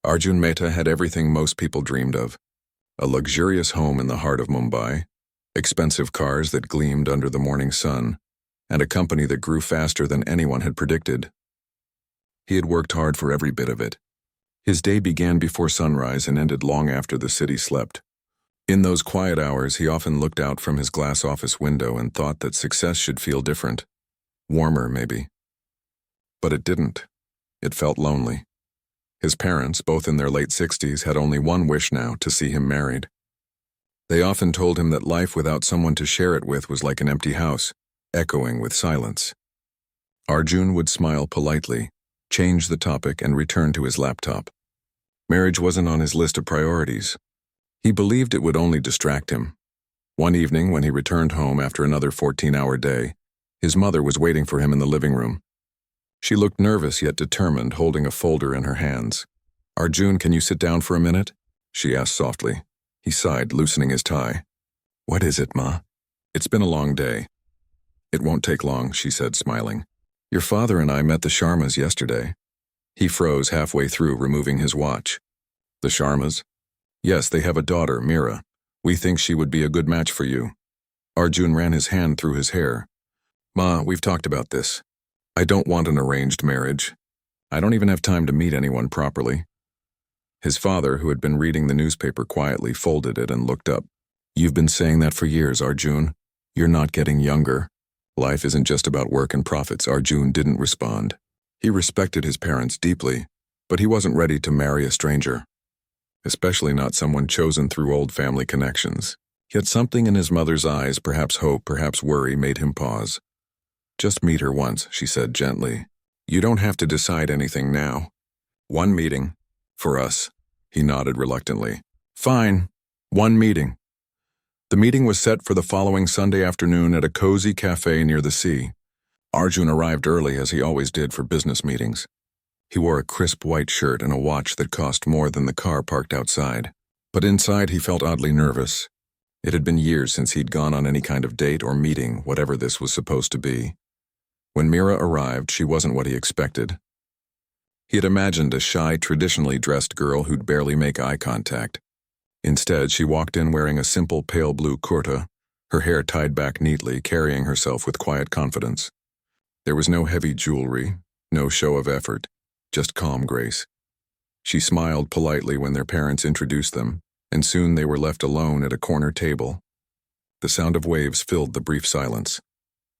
Arjun Mehta had everything most people dreamed of. A luxurious home in the heart of Mumbai, expensive cars that gleamed under the morning sun, and a company that grew faster than anyone had predicted. He had worked hard for every bit of it. His day began before sunrise and ended long after the city slept. In those quiet hours, he often looked out from his glass office window and thought that success should feel different. Warmer, maybe. But it didn't. It felt lonely. His parents, both in their late 60s, had only one wish now: to see him married. They often told him that life without someone to share it with was like an empty house, echoing with silence. Arjun would smile politely, change the topic, and return to his laptop. Marriage wasn't on his list of priorities. He believed it would only distract him. One evening, when he returned home after another 14-hour day, his mother was waiting for him in the living room. She looked nervous yet determined, holding a folder in her hands. "Arjun, can you sit down for a minute?" she asked softly. He sighed, loosening his tie. "What is it, Ma?" "It's been a long day." "It won't take long," she said, smiling. "Your father and I met the Sharmas yesterday." He froze halfway through, removing his watch. "The Sharmas?" "Yes, they have a daughter, Mira. We think she would be a good match for you." Arjun ran his hand through his hair. "Ma, we've talked about this. I don't want an arranged marriage. I don't even have time to meet anyone properly." His father, who had been reading the newspaper quietly, folded it and looked up. "You've been saying that for years, Arjun. You're not getting younger. Life isn't just about work and profits." Arjun didn't respond. He respected his parents deeply, but he wasn't ready to marry a stranger, especially not someone chosen through old family connections. Yet something in his mother's eyes, perhaps hope, perhaps worry, made him pause. "Just meet her once," she said gently. "You don't have to decide anything now. One meeting. For us." He nodded reluctantly. "Fine. One meeting." The meeting was set for the following Sunday afternoon at a cozy cafe near the sea. Arjun arrived early, as he always did for business meetings. He wore a crisp white shirt and a watch that cost more than the car parked outside. But inside he felt oddly nervous. It had been years since he'd gone on any kind of date or meeting, whatever this was supposed to be. When Mira arrived, she wasn't what he expected. He had imagined a shy, traditionally dressed girl who'd barely make eye contact. Instead, she walked in wearing a simple pale blue kurta, her hair tied back neatly, carrying herself with quiet confidence. There was no heavy jewelry, no show of effort, just calm grace. She smiled politely when their parents introduced them, and soon they were left alone at a corner table. The sound of waves filled the brief silence.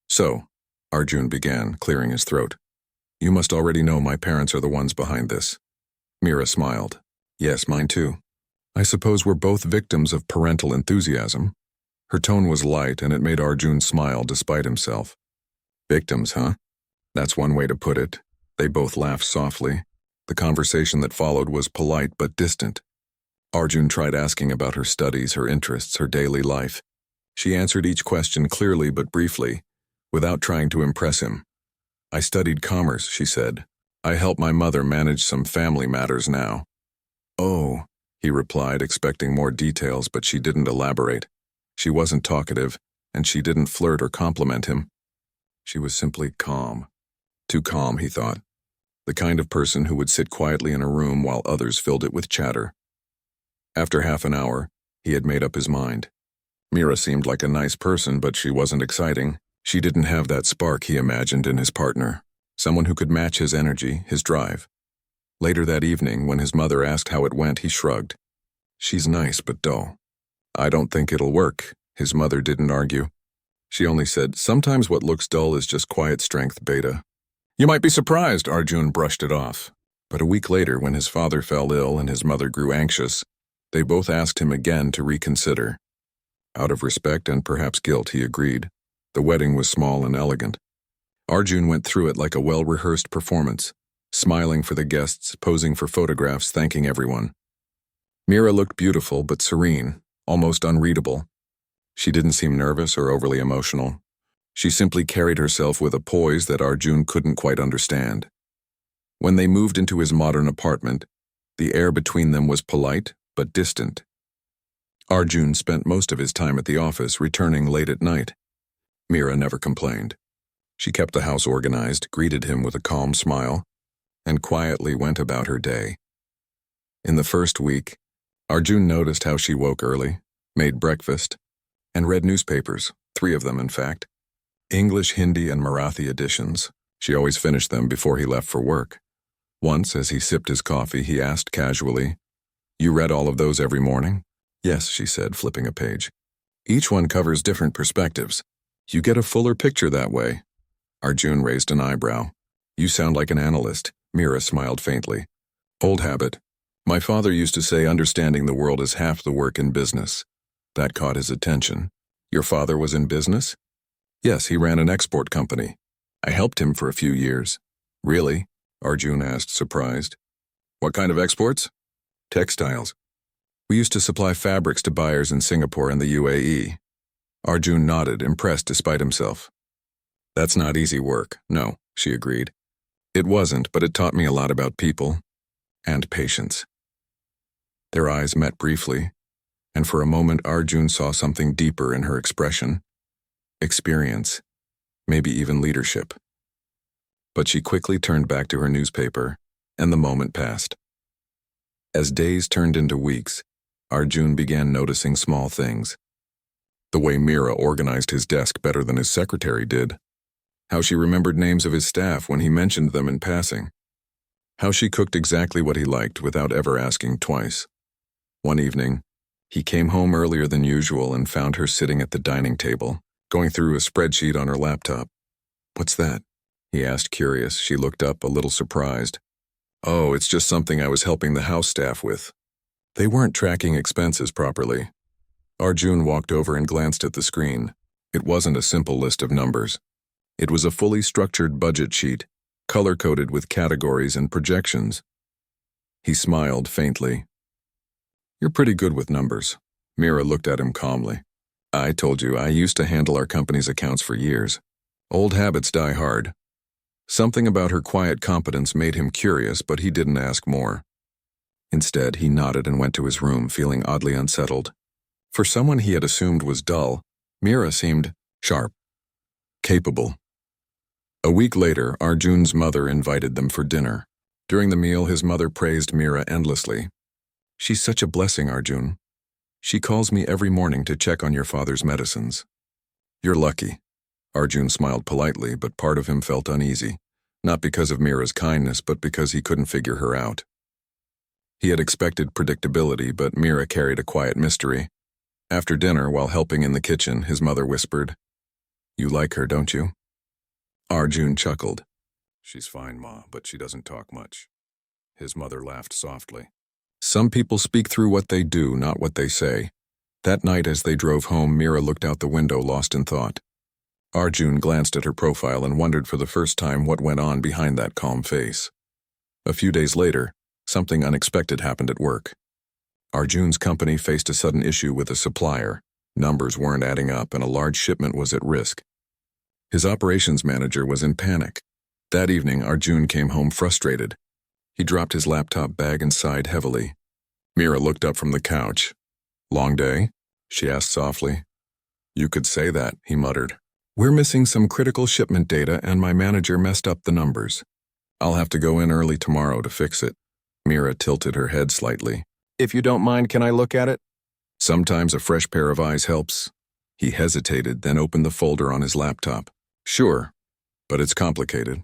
"So," Arjun began, clearing his throat, "you must already know my parents are the ones behind this." Mira smiled. "Yes, mine too. I suppose we're both victims of parental enthusiasm." Her tone was light, and it made Arjun smile despite himself. "Victims, huh? That's one way to put it." They both laughed softly. The conversation that followed was polite but distant. Arjun tried asking about her studies, her interests, her daily life. She answered each question clearly but briefly, without trying to impress him. "I studied commerce," she said. "I help my mother manage some family matters now." "Oh," he replied, expecting more details, but she didn't elaborate. She wasn't talkative, and she didn't flirt or compliment him. She was simply calm. Too calm, he thought. The kind of person who would sit quietly in a room while others filled it with chatter. After half an hour, he had made up his mind. Mira seemed like a nice person, but she wasn't exciting. She didn't have that spark he imagined in his partner, someone who could match his energy, his drive. Later that evening, when his mother asked how it went, he shrugged. "She's nice but dull." "I don't think it'll work," his mother didn't argue. She only said, "Sometimes what looks dull is just quiet strength, Beta." "You might be surprised," Arjun brushed it off. But a week later, when his father fell ill and his mother grew anxious, they both asked him again to reconsider. Out of respect and perhaps guilt, he agreed. The wedding was small and elegant. Arjun went through it like a well-rehearsed performance, smiling for the guests, posing for photographs, thanking everyone. Mira looked beautiful but serene, almost unreadable. She didn't seem nervous or overly emotional. She simply carried herself with a poise that Arjun couldn't quite understand. When they moved into his modern apartment, the air between them was polite but distant. Arjun spent most of his time at the office, returning late at night. Mira never complained. She kept the house organized, greeted him with a calm smile, and quietly went about her day. In the first week, Arjun noticed how she woke early, made breakfast, and read newspapers, 3 of them in fact. English, Hindi, and Marathi editions. She always finished them before he left for work. Once, as he sipped his coffee, he asked casually, "You read all of those every morning?" "Yes," she said, flipping a page. "Each one covers different perspectives. You get a fuller picture that way." Arjun raised an eyebrow. "You sound like an analyst." Mira smiled faintly. "Old habit. My father used to say understanding the world is half the work in business." That caught his attention. "Your father was in business?" "Yes, he ran an export company. I helped him for a few years." "Really?" Arjun asked, surprised. "What kind of exports?" "Textiles. We used to supply fabrics to buyers in Singapore and the UAE. Arjun nodded, impressed despite himself. "That's not easy work." "No," she agreed. "It wasn't, but it taught me a lot about people and patience." Their eyes met briefly, and for a moment Arjun saw something deeper in her expression. Experience, maybe even leadership. But she quickly turned back to her newspaper, and the moment passed. As days turned into weeks, Arjun began noticing small things. The way Mira organized his desk better than his secretary did. How she remembered names of his staff when he mentioned them in passing. How she cooked exactly what he liked without ever asking twice. One evening, he came home earlier than usual and found her sitting at the dining table, going through a spreadsheet on her laptop. "What's that?" he asked, curious. She looked up, a little surprised. "Oh, it's just something I was helping the house staff with. They weren't tracking expenses properly." Arjun walked over and glanced at the screen. It wasn't a simple list of numbers. It was a fully structured budget sheet, color-coded with categories and projections. He smiled faintly. "You're pretty good with numbers." Mira looked at him calmly. "I told you, I used to handle our company's accounts for years. Old habits die hard." Something about her quiet competence made him curious, but he didn't ask more. Instead, he nodded and went to his room, feeling oddly unsettled. For someone he had assumed was dull, Mira seemed sharp, capable. A week later, Arjun's mother invited them for dinner. During the meal, his mother praised Mira endlessly. "She's such a blessing, Arjun. She calls me every morning to check on your father's medicines." "You're lucky." Arjun smiled politely, but part of him felt uneasy, not because of Mira's kindness, but because he couldn't figure her out. He had expected predictability, but Mira carried a quiet mystery. After dinner, while helping in the kitchen, his mother whispered, "You like her, don't you?" Arjun chuckled. "She's fine, Ma, but she doesn't talk much." His mother laughed softly. "Some people speak through what they do, not what they say." That night as they drove home, Mira looked out the window, lost in thought. Arjun glanced at her profile and wondered for the first time what went on behind that calm face. A few days later, something unexpected happened at work. Arjun's company faced a sudden issue with a supplier. Numbers weren't adding up and a large shipment was at risk. His operations manager was in panic. That evening, Arjun came home frustrated. He dropped his laptop bag and sighed heavily. Mira looked up from the couch. "Long day?" she asked softly. "You could say that," he muttered. "We're missing some critical shipment data and my manager messed up the numbers. I'll have to go in early tomorrow to fix it." Mira tilted her head slightly. "If you don't mind, can I look at it?" "Sometimes a fresh pair of eyes helps." He hesitated, then opened the folder on his laptop. "Sure, but it's complicated."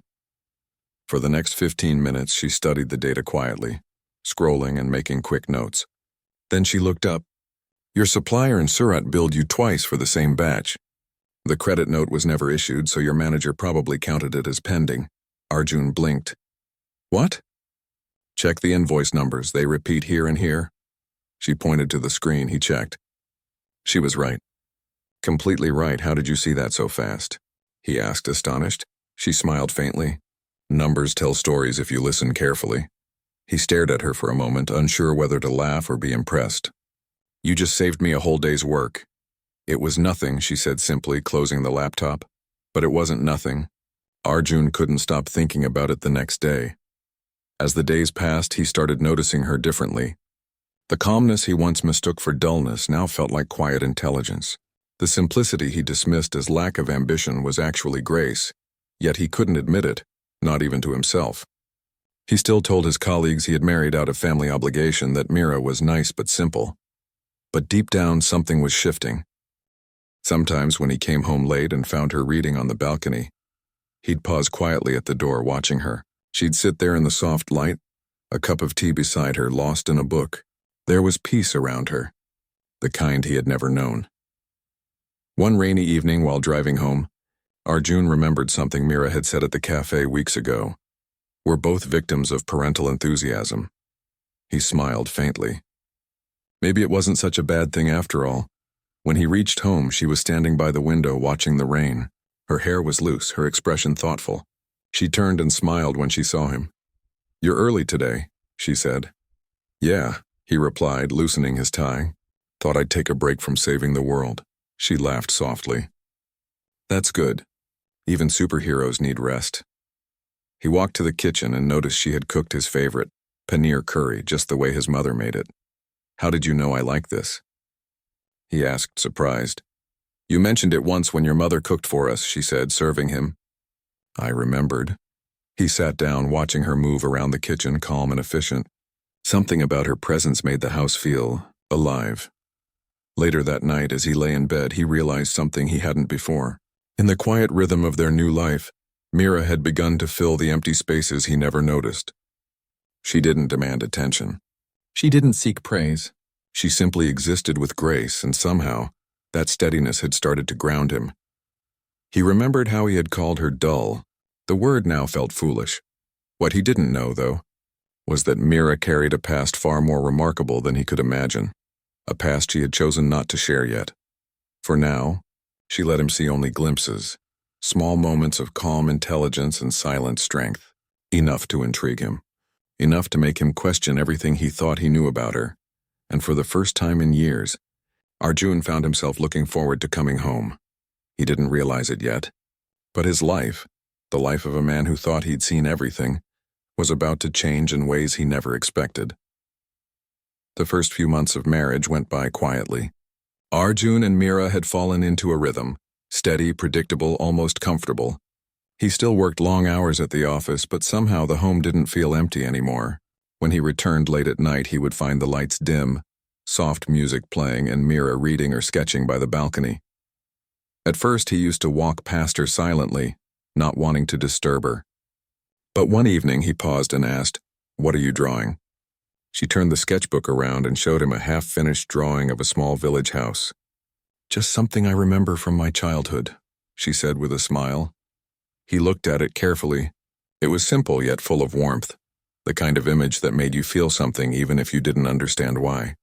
For the next 15 minutes, she studied the data quietly, scrolling and making quick notes. Then she looked up. "Your supplier in Surat billed you twice for the same batch. The credit note was never issued, so your manager probably counted it as pending." Arjun blinked. "What?" "Check the invoice numbers. They repeat here and here." She pointed to the screen. He checked. She was right. "Completely right. How did you see that so fast?" he asked, astonished. She smiled faintly. "Numbers tell stories if you listen carefully." He stared at her for a moment, unsure whether to laugh or be impressed. "You just saved me a whole day's work." "It was nothing," she said simply, closing the laptop. But it wasn't nothing. Arjun couldn't stop thinking about it the next day. As the days passed, he started noticing her differently. The calmness he once mistook for dullness now felt like quiet intelligence. The simplicity he dismissed as lack of ambition was actually grace, yet he couldn't admit it, not even to himself. He still told his colleagues he had married out of family obligation, that Mira was nice but simple. But deep down, something was shifting. Sometimes when he came home late and found her reading on the balcony, he'd pause quietly at the door watching her. She'd sit there in the soft light, a cup of tea beside her, lost in a book. There was peace around her, the kind he had never known. One rainy evening while driving home, Arjun remembered something Mira had said at the cafe weeks ago. "We're both victims of parental enthusiasm." He smiled faintly. Maybe it wasn't such a bad thing after all. When he reached home, she was standing by the window watching the rain. Her hair was loose, her expression thoughtful. She turned and smiled when she saw him. "You're early today," she said. "Yeah," he replied, loosening his tie. "Thought I'd take a break from saving the world." She laughed softly. "That's good. Even superheroes need rest." He walked to the kitchen and noticed she had cooked his favorite, paneer curry, just the way his mother made it. "How did you know I like this?" he asked, surprised. "You mentioned it once when your mother cooked for us," she said, serving him. I remembered. He sat down, watching her move around the kitchen, calm and efficient. Something about her presence made the house feel alive. Later that night, as he lay in bed, he realized something he hadn't before. In the quiet rhythm of their new life, Mira had begun to fill the empty spaces he never noticed. She didn't demand attention. She didn't seek praise. She simply existed with grace, and somehow, that steadiness had started to ground him. He remembered how he had called her dull. The word now felt foolish. What he didn't know, though, was that Mira carried a past far more remarkable than he could imagine, a past she had chosen not to share yet. For now, she let him see only glimpses, small moments of calm intelligence and silent strength, enough to intrigue him, enough to make him question everything he thought he knew about her. And for the first time in years, Arjun found himself looking forward to coming home. He didn't realize it yet, but his life, the life of a man who thought he'd seen everything, was about to change in ways he never expected. The first few months of marriage went by quietly. Arjun and Mira had fallen into a rhythm, steady, predictable, almost comfortable. He still worked long hours at the office, but somehow the home didn't feel empty anymore. When he returned late at night, he would find the lights dim, soft music playing, and Mira reading or sketching by the balcony. At first, he used to walk past her silently, not wanting to disturb her. But one evening, he paused and asked, "What are you drawing?" She turned the sketchbook around and showed him a half-finished drawing of a small village house. "Just something I remember from my childhood," she said with a smile. He looked at it carefully. It was simple yet full of warmth, the kind of image that made you feel something even if you didn't understand why.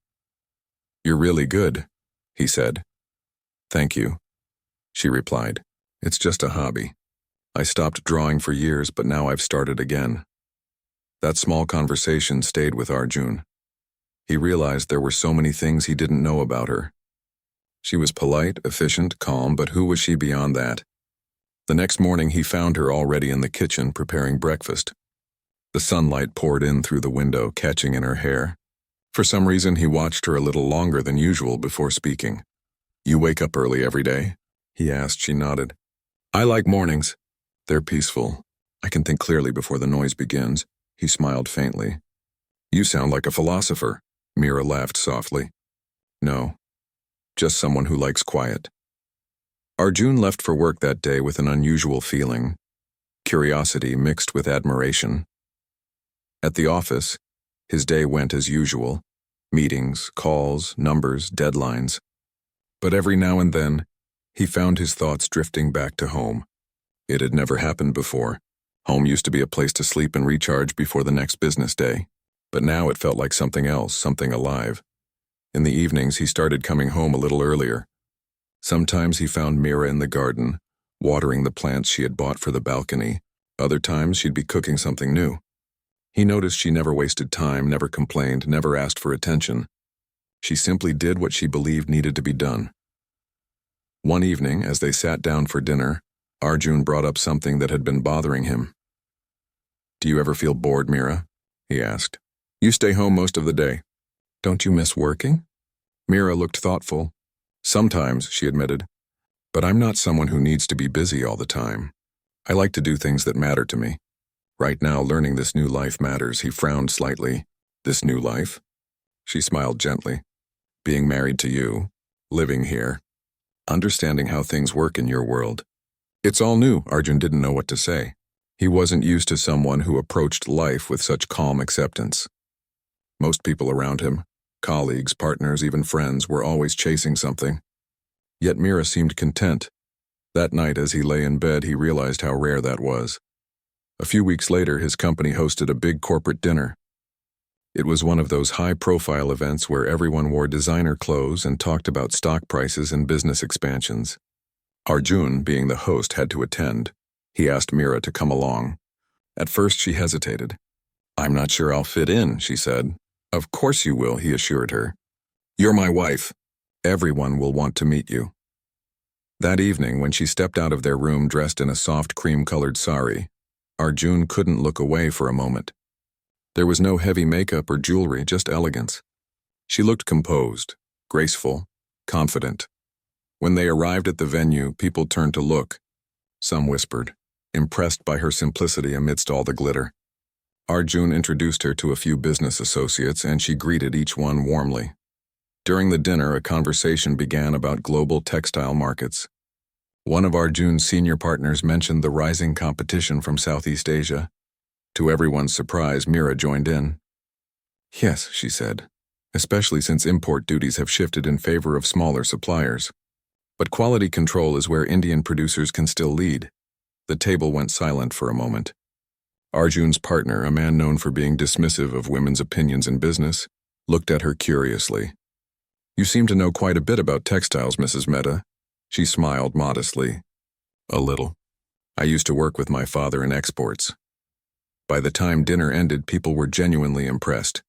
"You're really good," he said. "Thank you," she replied. "It's just a hobby. I stopped drawing for years, but now I've started again." That small conversation stayed with Arjun. He realized there were so many things he didn't know about her. She was polite, efficient, calm, but who was she beyond that? The next morning, he found her already in the kitchen preparing breakfast. The sunlight poured in through the window, catching in her hair. For some reason, he watched her a little longer than usual before speaking. "You wake up early every day?" he asked. She nodded. "I like mornings. They're peaceful. I can think clearly before the noise begins." He smiled faintly. "You sound like a philosopher." Mira laughed softly. "No, just someone who likes quiet." Arjun left for work that day with an unusual feeling, curiosity mixed with admiration. At the office, his day went as usual, meetings, calls, numbers, deadlines. But every now and then, he found his thoughts drifting back to home. It had never happened before. Home used to be a place to sleep and recharge before the next business day. But now it felt like something else, something alive. In the evenings, he started coming home a little earlier. Sometimes he found Mira in the garden, watering the plants she had bought for the balcony. Other times, she'd be cooking something new. He noticed she never wasted time, never complained, never asked for attention. She simply did what she believed needed to be done. One evening, as they sat down for dinner, Arjun brought up something that had been bothering him. "Do you ever feel bored, Mira?" he asked. "You stay home most of the day. Don't you miss working?" Mira looked thoughtful. "Sometimes," she admitted, "but I'm not someone who needs to be busy all the time. I like to do things that matter to me." Right now, learning this new life matters. He frowned slightly. This new life? She smiled gently. Being married to you, living here, understanding how things work in your world. It's all new. Arjun didn't know what to say. He wasn't used to someone who approached life with such calm acceptance. Most people around him, colleagues, partners, even friends, were always chasing something. Yet Mira seemed content. That night, as he lay in bed, he realized how rare that was. A few weeks later, his company hosted a big corporate dinner. It was one of those high-profile events where everyone wore designer clothes and talked about stock prices and business expansions. Arjun, being the host, had to attend. He asked Mira to come along. At first, she hesitated. "I'm not sure I'll fit in," she said. "Of course you will," he assured her. "You're my wife. Everyone will want to meet you." That evening, when she stepped out of their room dressed in a soft cream-colored sari, Arjun couldn't look away for a moment. There was no heavy makeup or jewelry, just elegance. She looked composed, graceful, confident. When they arrived at the venue, people turned to look. Some whispered, impressed by her simplicity amidst all the glitter. Arjun introduced her to a few business associates, and she greeted each one warmly. During the dinner, a conversation began about global textile markets. One of Arjun's senior partners mentioned the rising competition from Southeast Asia. To everyone's surprise, Mira joined in. "Yes," she said, "especially since import duties have shifted in favor of smaller suppliers. But quality control is where Indian producers can still lead." The table went silent for a moment. Arjun's partner, a man known for being dismissive of women's opinions in business, looked at her curiously. "You seem to know quite a bit about textiles, Mrs. Mehta." She smiled modestly. "A little. I used to work with my father in exports." By the time dinner ended, people were genuinely impressed.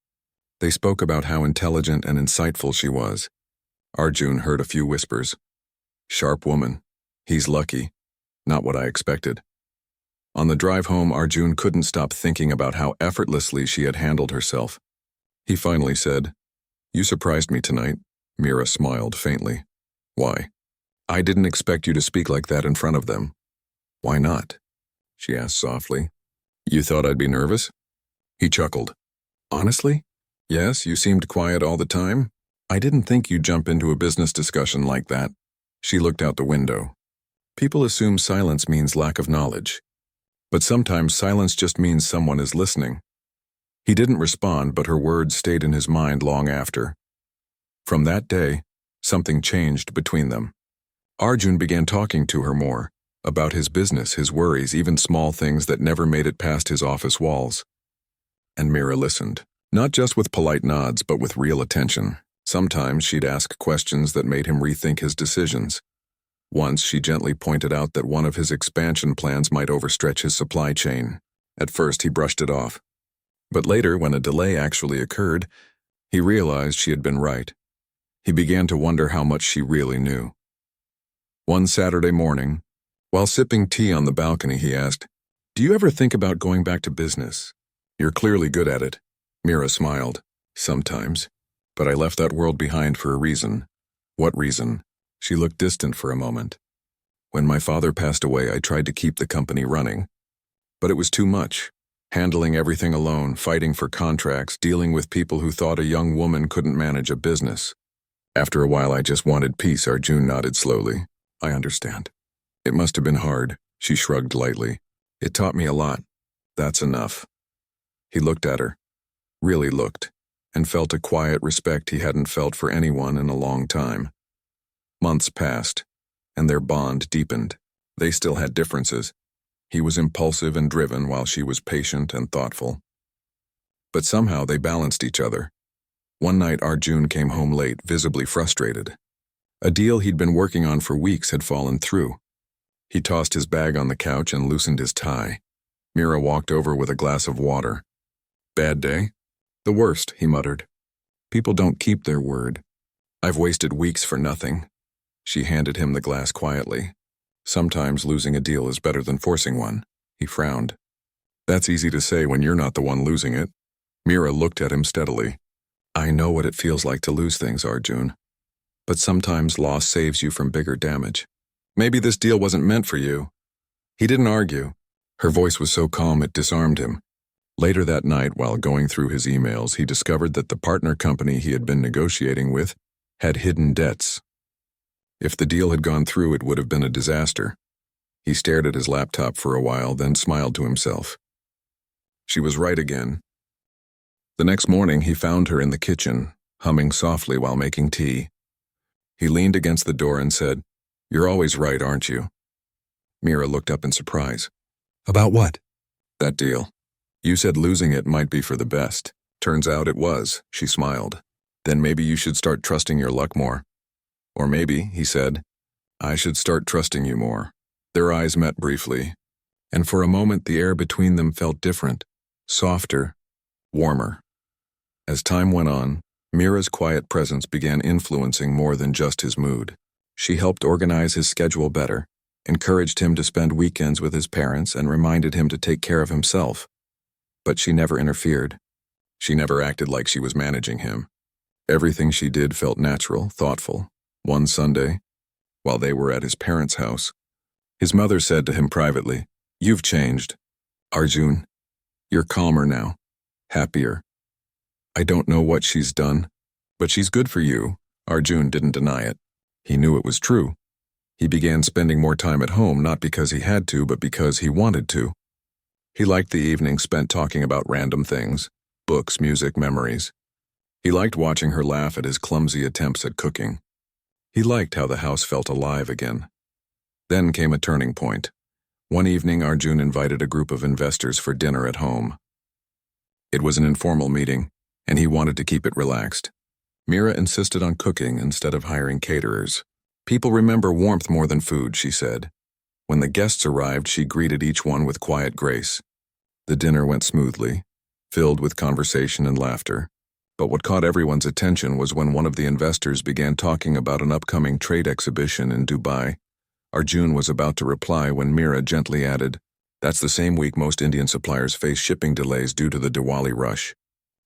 They spoke about how intelligent and insightful she was. Arjun heard a few whispers. "Sharp woman. He's lucky. Not what I expected." On the drive home, Arjun couldn't stop thinking about how effortlessly she had handled herself. He finally said, "You surprised me tonight." Mira smiled faintly. "Why?" "I didn't expect you to speak like that in front of them." "Why not?" she asked softly. "You thought I'd be nervous?" He chuckled. "Honestly? Yes, you seemed quiet all the time. I didn't think you'd jump into a business discussion like that." She looked out the window. People assume silence means lack of knowledge. But sometimes silence just means someone is listening. He didn't respond, but her words stayed in his mind long after. From that day, something changed between them. Arjun began talking to her more, about his business, his worries, even small things that never made it past his office walls. And Mira listened, not just with polite nods, but with real attention. Sometimes she'd ask questions that made him rethink his decisions. Once she gently pointed out that one of his expansion plans might overstretch his supply chain. At first he brushed it off. But later, when a delay actually occurred, he realized she had been right. He began to wonder how much she really knew. One Saturday morning, while sipping tea on the balcony, he asked, "Do you ever think about going back to business? You're clearly good at it." Mira smiled. "Sometimes. But I left that world behind for a reason." "What reason?" She looked distant for a moment. "When my father passed away, I tried to keep the company running. But it was too much. Handling everything alone, fighting for contracts, dealing with people who thought a young woman couldn't manage a business. After a while, I just wanted peace." Arjun nodded slowly. "I understand." "It must have been hard." She shrugged lightly. "It taught me a lot." "That's enough." He looked at her, really looked, and felt a quiet respect he hadn't felt for anyone in a long time. Months passed, and their bond deepened. They still had differences. He was impulsive and driven, while she was patient and thoughtful. But somehow they balanced each other. One night Arjun came home late, visibly frustrated. A deal he'd been working on for weeks had fallen through. He tossed his bag on the couch and loosened his tie. Mira walked over with a glass of water. "Bad day?" "The worst," he muttered. "People don't keep their word. I've wasted weeks for nothing." She handed him the glass quietly. "Sometimes losing a deal is better than forcing one." He frowned. "That's easy to say when you're not the one losing it." Mira looked at him steadily. "I know what it feels like to lose things, Arjun. But sometimes loss saves you from bigger damage. Maybe this deal wasn't meant for you." He didn't argue. Her voice was so calm it disarmed him. Later that night, while going through his emails, he discovered that the partner company he had been negotiating with had hidden debts. If the deal had gone through, it would have been a disaster. He stared at his laptop for a while, then smiled to himself. She was right again. The next morning, he found her in the kitchen, humming softly while making tea. He leaned against the door and said, "You're always right, aren't you?" Mira looked up in surprise. "About what?" "That deal. You said losing it might be for the best. Turns out it was," she smiled. "Then maybe you should start trusting your luck more." "Or maybe," he said, "I should start trusting you more." Their eyes met briefly, and for a moment the air between them felt different, softer, warmer. As time went on, Mira's quiet presence began influencing more than just his mood. She helped organize his schedule better, encouraged him to spend weekends with his parents, and reminded him to take care of himself. But she never interfered. She never acted like she was managing him. Everything she did felt natural, thoughtful. One Sunday, while they were at his parents' house, his mother said to him privately, "You've changed, Arjun. You're calmer now, happier." "I don't know what she's done, but she's good for you." Arjun didn't deny it. He knew it was true. He began spending more time at home, not because he had to, but because he wanted to. He liked the evenings spent talking about random things, books, music, memories. He liked watching her laugh at his clumsy attempts at cooking. He liked how the house felt alive again. Then came a turning point. One evening, Arjun invited a group of investors for dinner at home. It was an informal meeting, and he wanted to keep it relaxed. Mira insisted on cooking instead of hiring caterers. "People remember warmth more than food," she said. When the guests arrived, she greeted each one with quiet grace. The dinner went smoothly, filled with conversation and laughter. But what caught everyone's attention was when one of the investors began talking about an upcoming trade exhibition in Dubai. Arjun was about to reply when Mira gently added, "That's the same week most Indian suppliers face shipping delays due to the Diwali rush.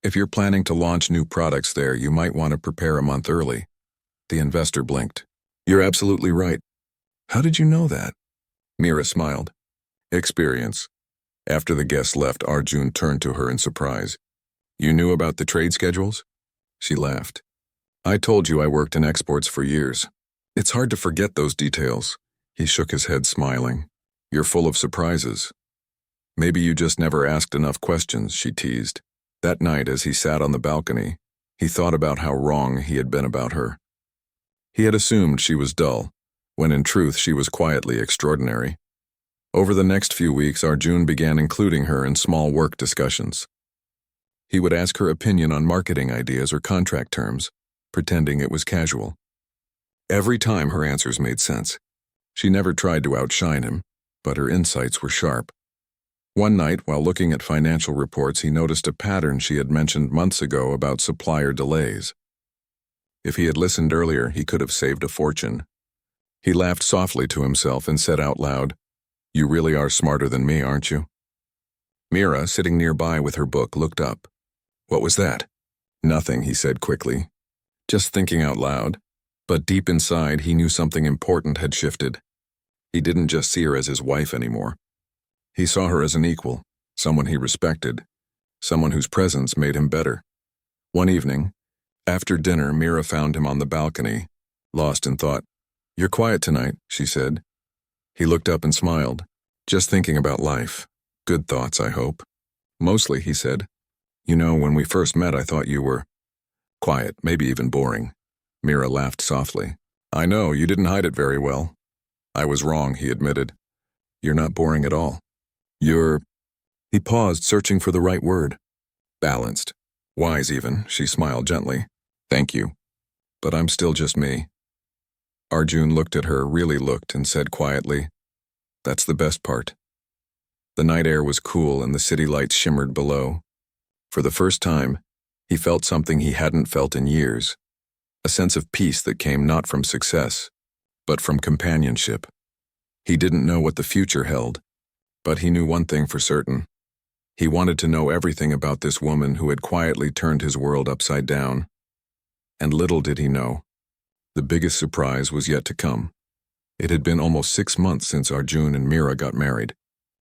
If you're planning to launch new products there, you might want to prepare a month early." The investor blinked. "You're absolutely right. How did you know that?" Mira smiled. "Experience." After the guests left, Arjun turned to her in surprise. "You knew about the trade schedules?" She laughed. "I told you I worked in exports for years. It's hard to forget those details." He shook his head, smiling. "You're full of surprises." "Maybe you just never asked enough questions," she teased. That night, as he sat on the balcony, he thought about how wrong he had been about her. He had assumed she was dull, when in truth she was quietly extraordinary. Over the next few weeks, Arjun began including her in small work discussions. He would ask her opinion on marketing ideas or contract terms, pretending it was casual. Every time her answers made sense. She never tried to outshine him, but her insights were sharp. One night, while looking at financial reports, he noticed a pattern she had mentioned months ago about supplier delays. If he had listened earlier, he could have saved a fortune. He laughed softly to himself and said out loud, "You really are smarter than me, aren't you?" Mira, sitting nearby with her book, looked up. "What was that?" "Nothing," he said quickly. "Just thinking out loud." But deep inside, he knew something important had shifted. He didn't just see her as his wife anymore. He saw her as an equal, someone he respected, someone whose presence made him better. One evening, after dinner, Mira found him on the balcony, lost in thought. "You're quiet tonight," she said. He looked up and smiled. "Just thinking about life. Good thoughts, I hope." "Mostly," he said. "You know, when we first met, I thought you were quiet, maybe even boring." Mira laughed softly. "I know, you didn't hide it very well." "I was wrong," he admitted. "You're not boring at all. You're—" He paused, searching for the right word. "Balanced. Wise even," she smiled gently. "Thank you. But I'm still just me." Arjun looked at her, really looked, and said quietly, "That's the best part." The night air was cool and the city lights shimmered below. For the first time, he felt something he hadn't felt in years. A sense of peace that came not from success, but from companionship. He didn't know what the future held, but he knew one thing for certain. He wanted to know everything about this woman who had quietly turned his world upside down. And little did he know, the biggest surprise was yet to come. It had been almost 6 months since Arjun and Mira got married,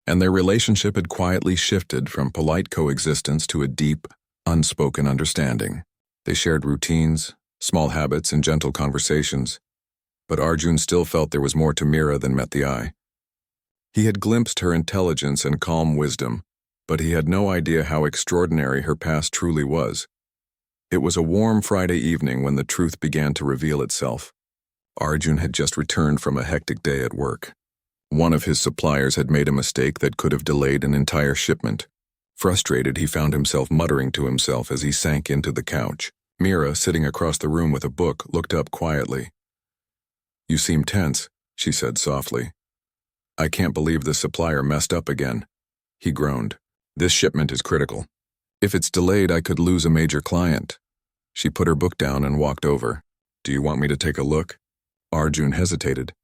and their relationship had quietly shifted from polite coexistence to a deep, unspoken understanding. They shared routines, small habits, and gentle conversations, but Arjun still felt there was more to Mira than met the eye. He had glimpsed her intelligence and calm wisdom, but he had no idea how extraordinary her past truly was. It was a warm Friday evening when the truth began to reveal itself. Arjun had just returned from a hectic day at work. One of his suppliers had made a mistake that could have delayed an entire shipment. Frustrated, he found himself muttering to himself as he sank into the couch. Mira, sitting across the room with a book, looked up quietly. "You seem tense," she said softly. "I can't believe the supplier messed up again." He groaned. "This shipment is critical. If it's delayed, I could lose a major client." She put her book down and walked over. "Do you want me to take a look?" Arjun hesitated.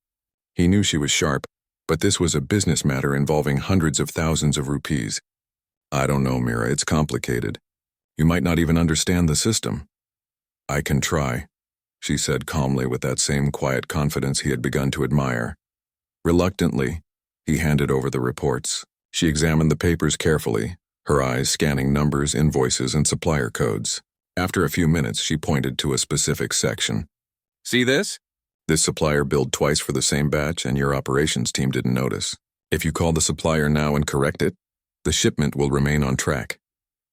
He knew she was sharp, but this was a business matter involving hundreds of thousands of rupees. "I don't know, Mira, it's complicated. You might not even understand the system." "I can try," she said calmly with that same quiet confidence he had begun to admire. Reluctantly, he handed over the reports. She examined the papers carefully, her eyes scanning numbers, invoices, and supplier codes. After a few minutes, she pointed to a specific section. "See this? This supplier billed twice for the same batch, and your operations team didn't notice. If you call the supplier now and correct it, the shipment will remain on track."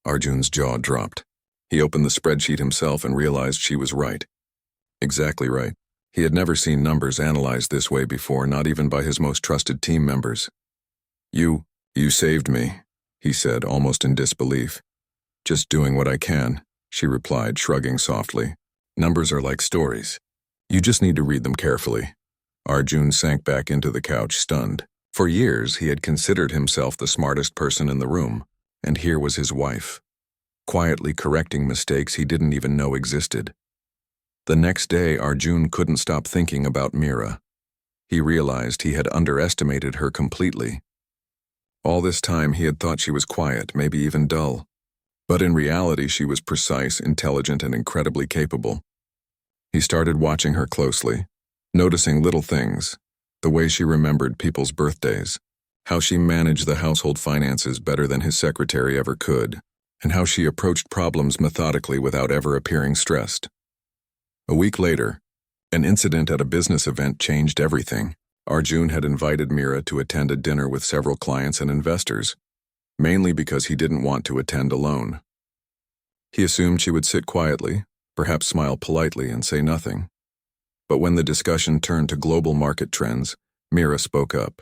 Arjun's jaw dropped. He opened the spreadsheet himself and realized she was right. Exactly right. He had never seen numbers analyzed this way before, not even by his most trusted team members. You saved me," he said, almost in disbelief. "Just doing what I can," she replied, shrugging softly. "Numbers are like stories. You just need to read them carefully." Arjun sank back into the couch, stunned. For years, he had considered himself the smartest person in the room, and here was his wife, quietly correcting mistakes he didn't even know existed. The next day, Arjun couldn't stop thinking about Mira. He realized he had underestimated her completely. All this time, he had thought she was quiet, maybe even dull. But in reality, she was precise, intelligent, and incredibly capable. He started watching her closely, noticing little things, the way she remembered people's birthdays, how she managed the household finances better than his secretary ever could, and how she approached problems methodically without ever appearing stressed. A week later, an incident at a business event changed everything. Arjun had invited Mira to attend a dinner with several clients and investors, mainly because he didn't want to attend alone. He assumed she would sit quietly, perhaps smile politely and say nothing. But when the discussion turned to global market trends, Mira spoke up.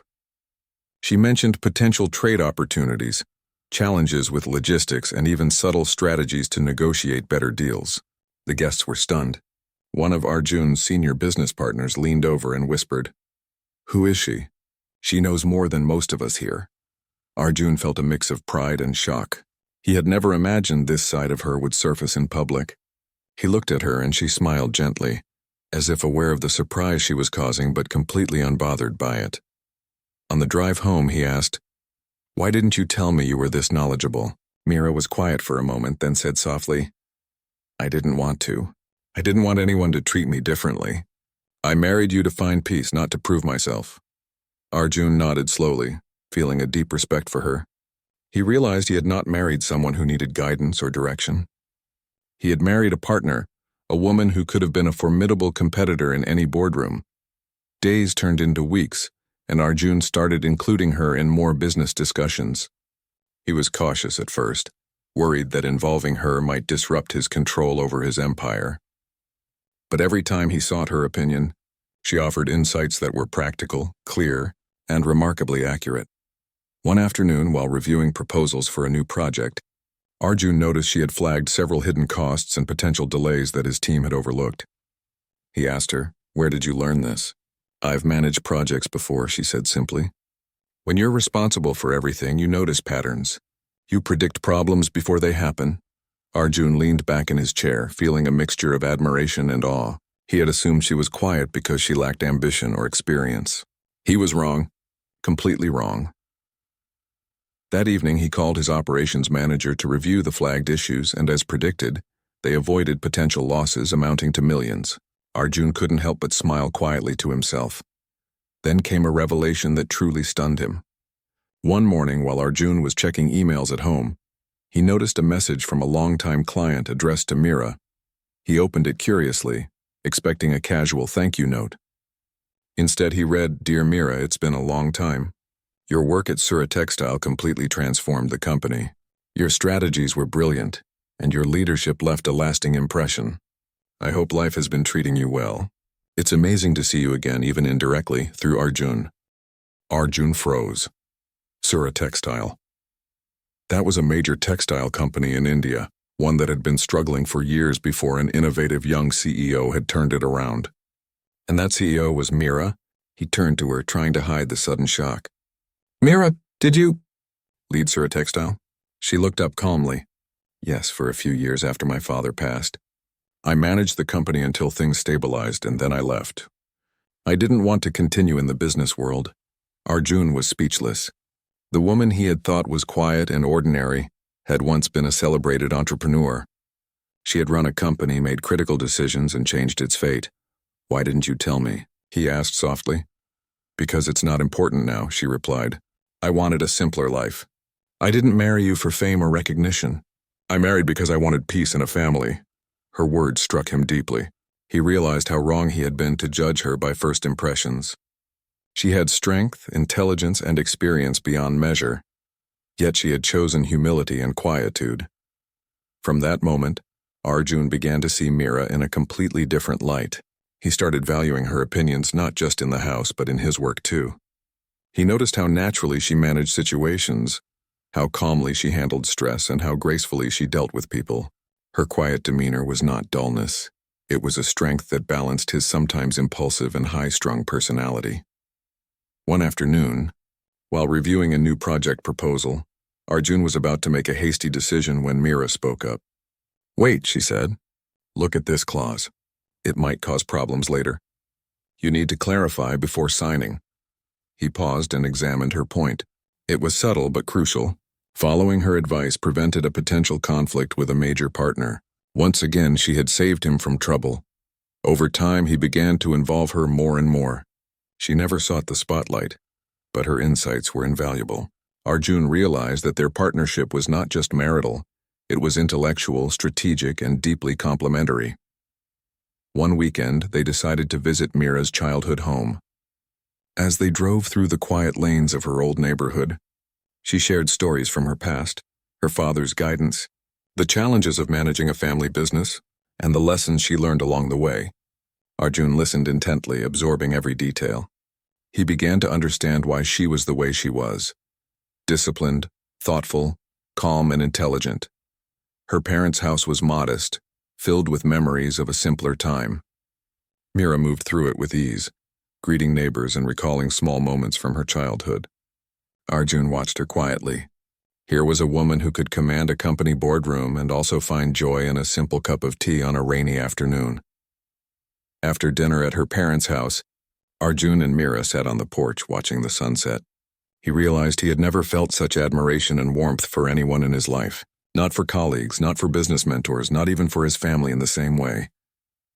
She mentioned potential trade opportunities, challenges with logistics, and even subtle strategies to negotiate better deals. The guests were stunned. One of Arjun's senior business partners leaned over and whispered, "Who is she? She knows more than most of us here." Arjun felt a mix of pride and shock. He had never imagined this side of her would surface in public. He looked at her and she smiled gently, as if aware of the surprise she was causing but completely unbothered by it. On the drive home, he asked, "Why didn't you tell me you were this knowledgeable?" Mira was quiet for a moment, then said softly, "I didn't want to. I didn't want anyone to treat me differently. I married you to find peace, not to prove myself." Arjun nodded slowly, feeling a deep respect for her. He realized he had not married someone who needed guidance or direction. He had married a partner, a woman who could have been a formidable competitor in any boardroom. Days turned into weeks, and Arjun started including her in more business discussions. He was cautious at first, worried that involving her might disrupt his control over his empire. But every time he sought her opinion, she offered insights that were practical, clear, and remarkably accurate. One afternoon, while reviewing proposals for a new project, Arjun noticed she had flagged several hidden costs and potential delays that his team had overlooked. He asked her, "Where did you learn this?" "I've managed projects before," she said simply. "When you're responsible for everything, you notice patterns. You predict problems before they happen." Arjun leaned back in his chair, feeling a mixture of admiration and awe. He had assumed she was quiet because she lacked ambition or experience. He was wrong, completely wrong. That evening, he called his operations manager to review the flagged issues, and as predicted, they avoided potential losses amounting to millions. Arjun couldn't help but smile quietly to himself. Then came a revelation that truly stunned him. One morning, while Arjun was checking emails at home, he noticed a message from a longtime client addressed to Mira. He opened it curiously, expecting a casual thank you note. Instead, he read, "Dear Mira, it's been a long time. Your work at Sura Textile completely transformed the company. Your strategies were brilliant, and your leadership left a lasting impression. I hope life has been treating you well. It's amazing to see you again, even indirectly, through Arjun." Arjun froze. Sura Textile. That was a major textile company in India, one that had been struggling for years before an innovative young CEO had turned it around. And that CEO was Mira. He turned to her, trying to hide the sudden shock. "Mira, did you lead Sura Textile?" She looked up calmly. "Yes, for a few years after my father passed. I managed the company until things stabilized, and then I left. I didn't want to continue in the business world." Arjun was speechless. The woman he had thought was quiet and ordinary had once been a celebrated entrepreneur. She had run a company, made critical decisions, and changed its fate. "Why didn't you tell me?" he asked softly. "Because it's not important now," she replied. "I wanted a simpler life. I didn't marry you for fame or recognition. I married because I wanted peace and a family." Her words struck him deeply. He realized how wrong he had been to judge her by first impressions. She had strength, intelligence, and experience beyond measure, yet she had chosen humility and quietude. From that moment, Arjun began to see Mira in a completely different light. He started valuing her opinions not just in the house but in his work too. He noticed how naturally she managed situations, how calmly she handled stress, and how gracefully she dealt with people. Her quiet demeanor was not dullness. It was a strength that balanced his sometimes impulsive and high-strung personality. One afternoon, while reviewing a new project proposal, Arjun was about to make a hasty decision when Mira spoke up. "Wait," she said. "Look at this clause. It might cause problems later. You need to clarify before signing." He paused and examined her point. It was subtle but crucial. Following her advice prevented a potential conflict with a major partner. Once again, she had saved him from trouble. Over time, he began to involve her more and more. She never sought the spotlight, but her insights were invaluable. Arjun realized that their partnership was not just marital, it was intellectual, strategic, and deeply complementary. One weekend, they decided to visit Mira's childhood home. As they drove through the quiet lanes of her old neighborhood, she shared stories from her past, her father's guidance, the challenges of managing a family business, and the lessons she learned along the way. Arjun listened intently, absorbing every detail. He began to understand why she was the way she was. Disciplined, thoughtful, calm, and intelligent. Her parents' house was modest, filled with memories of a simpler time. Mira moved through it with ease, greeting neighbors and recalling small moments from her childhood. Arjun watched her quietly. Here was a woman who could command a company boardroom and also find joy in a simple cup of tea on a rainy afternoon. After dinner at her parents' house, Arjun and Mira sat on the porch watching the sunset. He realized he had never felt such admiration and warmth for anyone in his life. Not for colleagues, not for business mentors, not even for his family in the same way.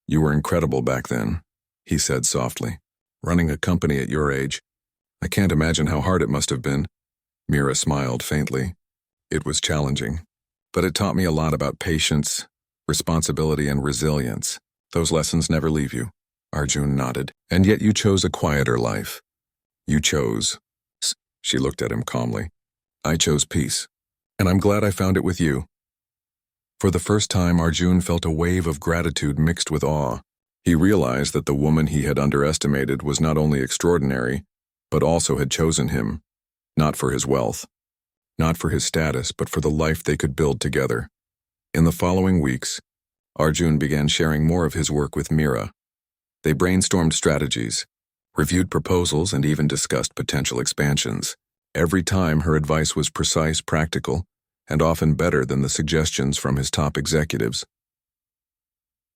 "You were incredible back then," he said softly. "Running a company at your age. I can't imagine how hard it must have been." Mira smiled faintly. "It was challenging, but it taught me a lot about patience, responsibility, and resilience. Those lessons never leave you." Arjun nodded. "And yet you chose a quieter life. You chose..." She looked at him calmly. "I chose peace. And I'm glad I found it with you." For the first time, Arjun felt a wave of gratitude mixed with awe. He realized that the woman he had underestimated was not only extraordinary, but also had chosen him, not for his wealth, not for his status, but for the life they could build together. In the following weeks, Arjun began sharing more of his work with Mira. They brainstormed strategies, reviewed proposals, and even discussed potential expansions. Every time, her advice was precise, practical, and often better than the suggestions from his top executives.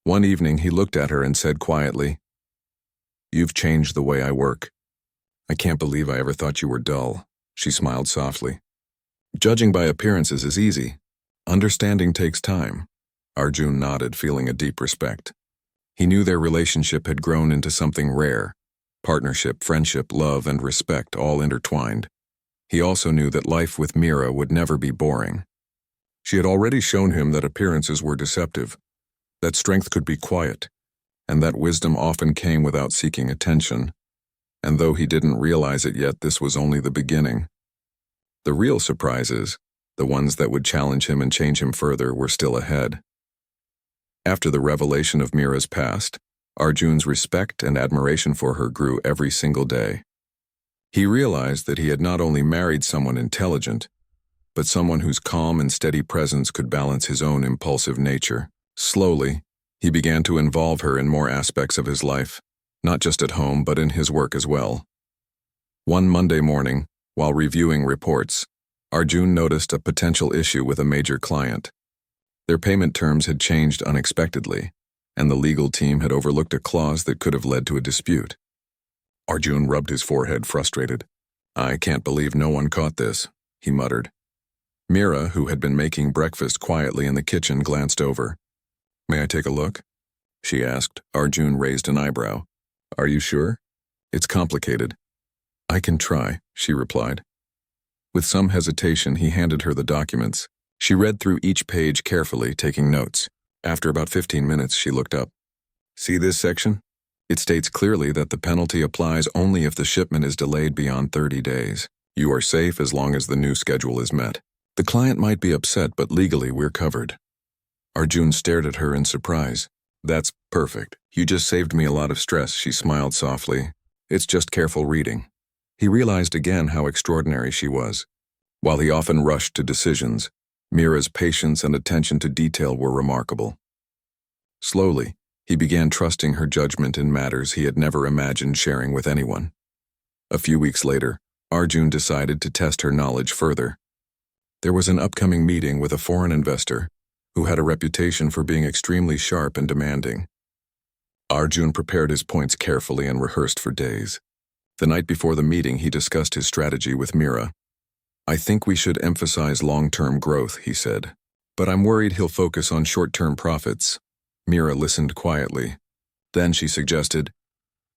One evening, he looked at her and said quietly, "You've changed the way I work. I can't believe I ever thought you were dull." She smiled softly. "Judging by appearances is easy. Understanding takes time." Arjun nodded, feeling a deep respect. He knew their relationship had grown into something rare. Partnership, friendship, love, and respect all intertwined. He also knew that life with Mira would never be boring. She had already shown him that appearances were deceptive, that strength could be quiet, and that wisdom often came without seeking attention. And though he didn't realize it yet, this was only the beginning. The real surprises, the ones that would challenge him and change him further, were still ahead. After the revelation of Mira's past, Arjun's respect and admiration for her grew every single day. He realized that he had not only married someone intelligent, but someone whose calm and steady presence could balance his own impulsive nature. Slowly, he began to involve her in more aspects of his life, not just at home but in his work as well. One Monday morning, while reviewing reports, Arjun noticed a potential issue with a major client. Their payment terms had changed unexpectedly, and the legal team had overlooked a clause that could have led to a dispute. Arjun rubbed his forehead, frustrated. "I can't believe no one caught this," he muttered. Mira, who had been making breakfast quietly in the kitchen, glanced over. "May I take a look?" she asked. Arjun raised an eyebrow. "Are you sure? It's complicated." "I can try," she replied. With some hesitation, he handed her the documents. She read through each page carefully, taking notes. After about 15 minutes, she looked up. "See this section? It states clearly that the penalty applies only if the shipment is delayed beyond 30 days. You are safe as long as the new schedule is met. The client might be upset, but legally we're covered." Arjun stared at her in surprise. "That's perfect. You just saved me a lot of stress," she smiled softly. "It's just careful reading." He realized again how extraordinary she was. While he often rushed to decisions, Mira's patience and attention to detail were remarkable. Slowly, he began trusting her judgment in matters he had never imagined sharing with anyone. A few weeks later, Arjun decided to test her knowledge further. There was an upcoming meeting with a foreign investor who had a reputation for being extremely sharp and demanding. Arjun prepared his points carefully and rehearsed for days. The night before the meeting, he discussed his strategy with Mira. "I think we should emphasize long-term growth," he said. "But I'm worried he'll focus on short-term profits." Mira listened quietly. Then she suggested,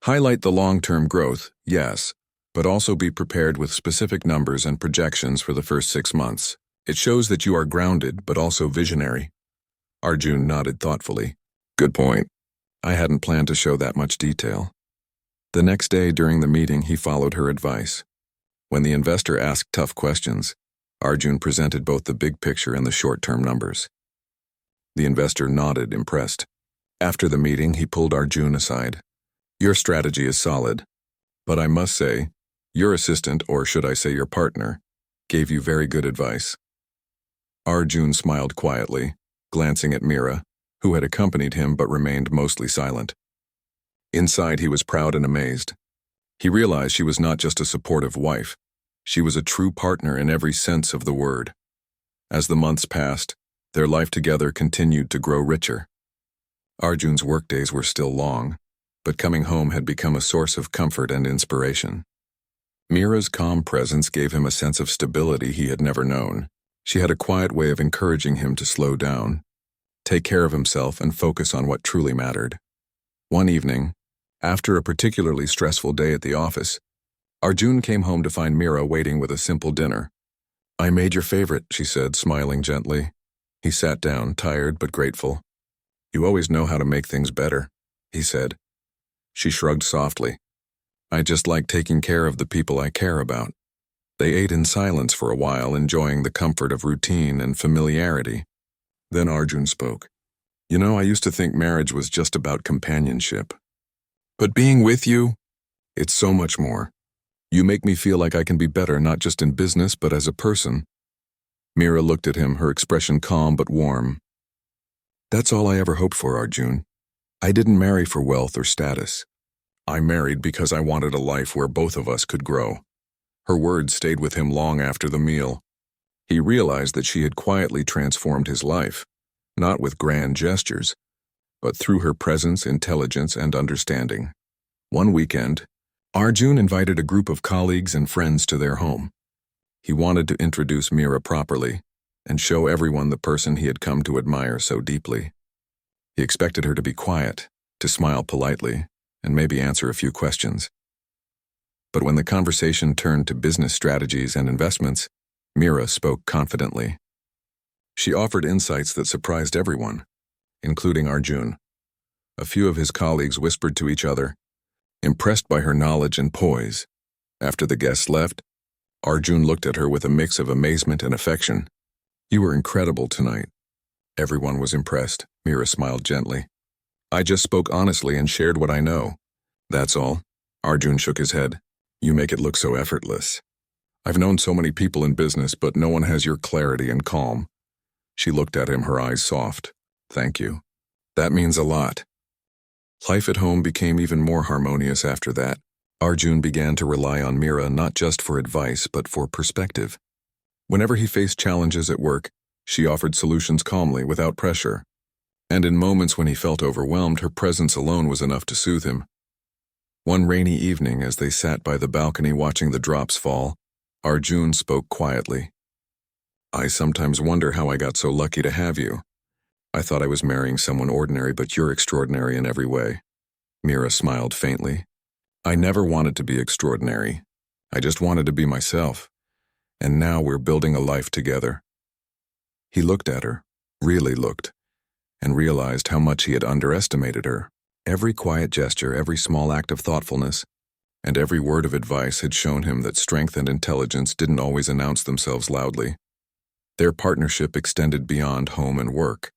"Highlight the long-term growth, yes, but also be prepared with specific numbers and projections for the first 6 months. It shows that you are grounded but also visionary." Arjun nodded thoughtfully. "Good point. I hadn't planned to show that much detail." The next day during the meeting, he followed her advice. When the investor asked tough questions, Arjun presented both the big picture and the short-term numbers. The investor nodded, impressed. After the meeting, he pulled Arjun aside. "Your strategy is solid, but I must say, your assistant, or should I say your partner, gave you very good advice." Arjun smiled quietly, glancing at Mira, who had accompanied him but remained mostly silent. Inside, he was proud and amazed. He realized she was not just a supportive wife. She was a true partner in every sense of the word. As the months passed, their life together continued to grow richer. Arjun's workdays were still long, but coming home had become a source of comfort and inspiration. Mira's calm presence gave him a sense of stability he had never known. She had a quiet way of encouraging him to slow down, take care of himself, and focus on what truly mattered. One evening, after a particularly stressful day at the office, Arjun came home to find Mira waiting with a simple dinner. "I made your favorite," she said, smiling gently. He sat down, tired but grateful. "You always know how to make things better," he said. She shrugged softly. "I just like taking care of the people I care about." They ate in silence for a while, enjoying the comfort of routine and familiarity. Then Arjun spoke. "You know, I used to think marriage was just about companionship. But being with you, it's so much more. You make me feel like I can be better, not just in business, but as a person." Mira looked at him, her expression calm but warm. "That's all I ever hoped for, Arjun. I didn't marry for wealth or status. I married because I wanted a life where both of us could grow." Her words stayed with him long after the meal. He realized that she had quietly transformed his life, not with grand gestures, but through her presence, intelligence, and understanding. One weekend, Arjun invited a group of colleagues and friends to their home. He wanted to introduce Mira properly and show everyone the person he had come to admire so deeply. He expected her to be quiet, to smile politely, and maybe answer a few questions. But when the conversation turned to business strategies and investments, Mira spoke confidently. She offered insights that surprised everyone, including Arjun. A few of his colleagues whispered to each other, impressed by her knowledge and poise. After the guests left, Arjun looked at her with a mix of amazement and affection. "You were incredible tonight." Everyone was impressed. Mira smiled gently. "I just spoke honestly and shared what I know. That's all." Arjun shook his head. "You make it look so effortless. I've known so many people in business, but no one has your clarity and calm." She looked at him, her eyes soft. "Thank you. That means a lot." Life at home became even more harmonious after that. Arjun began to rely on Mira not just for advice, but for perspective. Whenever he faced challenges at work, she offered solutions calmly, without pressure. And in moments when he felt overwhelmed, her presence alone was enough to soothe him. One rainy evening, as they sat by the balcony watching the drops fall, Arjun spoke quietly. "I sometimes wonder how I got so lucky to have you. I thought I was marrying someone ordinary, but you're extraordinary in every way." Mira smiled faintly. "I never wanted to be extraordinary. I just wanted to be myself. And now we're building a life together." He looked at her, really looked, and realized how much he had underestimated her. Every quiet gesture, every small act of thoughtfulness, and every word of advice had shown him that strength and intelligence didn't always announce themselves loudly. Their partnership extended beyond home and work.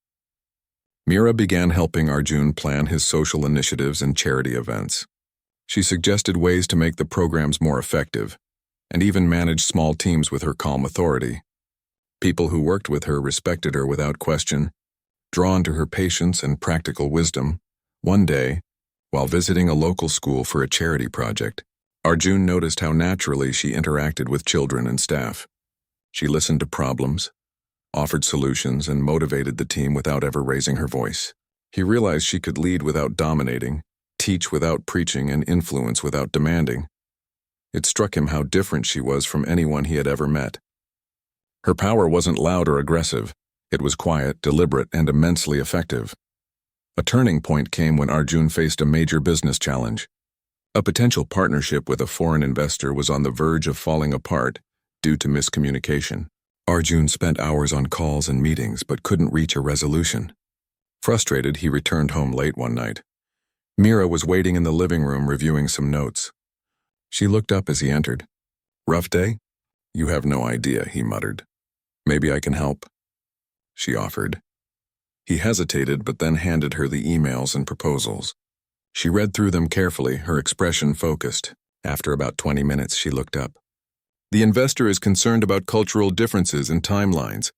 Mira began helping Arjun plan his social initiatives and charity events. She suggested ways to make the programs more effective, and even managed small teams with her calm authority. People who worked with her respected her without question, drawn to her patience and practical wisdom. One day, while visiting a local school for a charity project, Arjun noticed how naturally she interacted with children and staff. She listened to problems, offered solutions, and motivated the team without ever raising her voice. He realized she could lead without dominating, teach without preaching, and influence without demanding. It struck him how different she was from anyone he had ever met. Her power wasn't loud or aggressive. It was quiet, deliberate, and immensely effective. A turning point came when Arjun faced a major business challenge. A potential partnership with a foreign investor was on the verge of falling apart due to miscommunication. Arjun spent hours on calls and meetings but couldn't reach a resolution. Frustrated, he returned home late one night. Mira was waiting in the living room reviewing some notes. She looked up as he entered. "Rough day?" "You have no idea," he muttered. "Maybe I can help," she offered. He hesitated, but then handed her the emails and proposals. She read through them carefully, her expression focused. After about 20 minutes, she looked up. "The investor is concerned about cultural differences and timelines.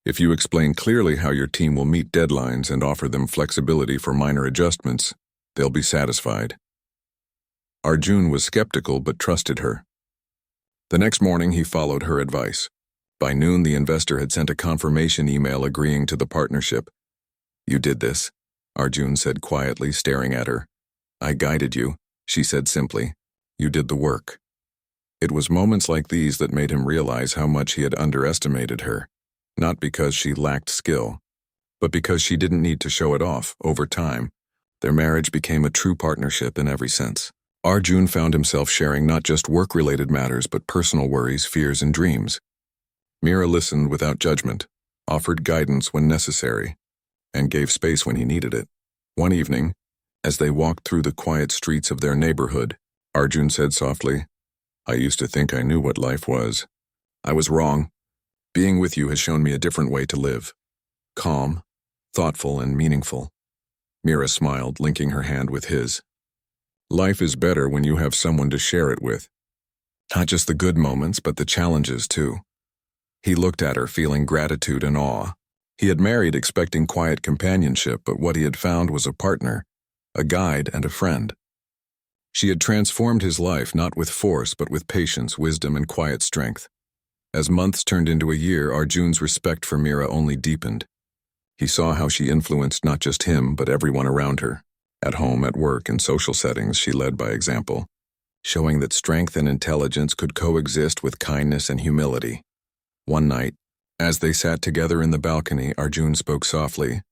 If you explain clearly how your team will meet deadlines and offer them flexibility for minor adjustments, they'll be satisfied." Arjun was skeptical but trusted her. The next morning, he followed her advice. By noon, the investor had sent a confirmation email agreeing to the partnership. "You did this," Arjun said quietly, staring at her. "I guided you," she said simply. "You did the work." It was moments like these that made him realize how much he had underestimated her, not because she lacked skill, but because she didn't need to show it off. Over time, their marriage became a true partnership in every sense. Arjun found himself sharing not just work-related matters but personal worries, fears, and dreams. Mira listened without judgment, offered guidance when necessary, and gave space when he needed it. One evening, as they walked through the quiet streets of their neighborhood, Arjun said softly, "I used to think I knew what life was. I was wrong. Being with you has shown me a different way to live. Calm, thoughtful, and meaningful." Mira smiled, linking her hand with his. "Life is better when you have someone to share it with. Not just the good moments, but the challenges too." He looked at her, feeling gratitude and awe. He had married expecting quiet companionship, but what he had found was a partner, a guide, and a friend. She had transformed his life not with force, but with patience, wisdom, and quiet strength. As months turned into a year, Arjun's respect for Mira only deepened. He saw how she influenced not just him, but everyone around her. At home, at work, and social settings, she led by example, showing that strength and intelligence could coexist with kindness and humility. One night, as they sat together in the balcony, Arjun spoke softly.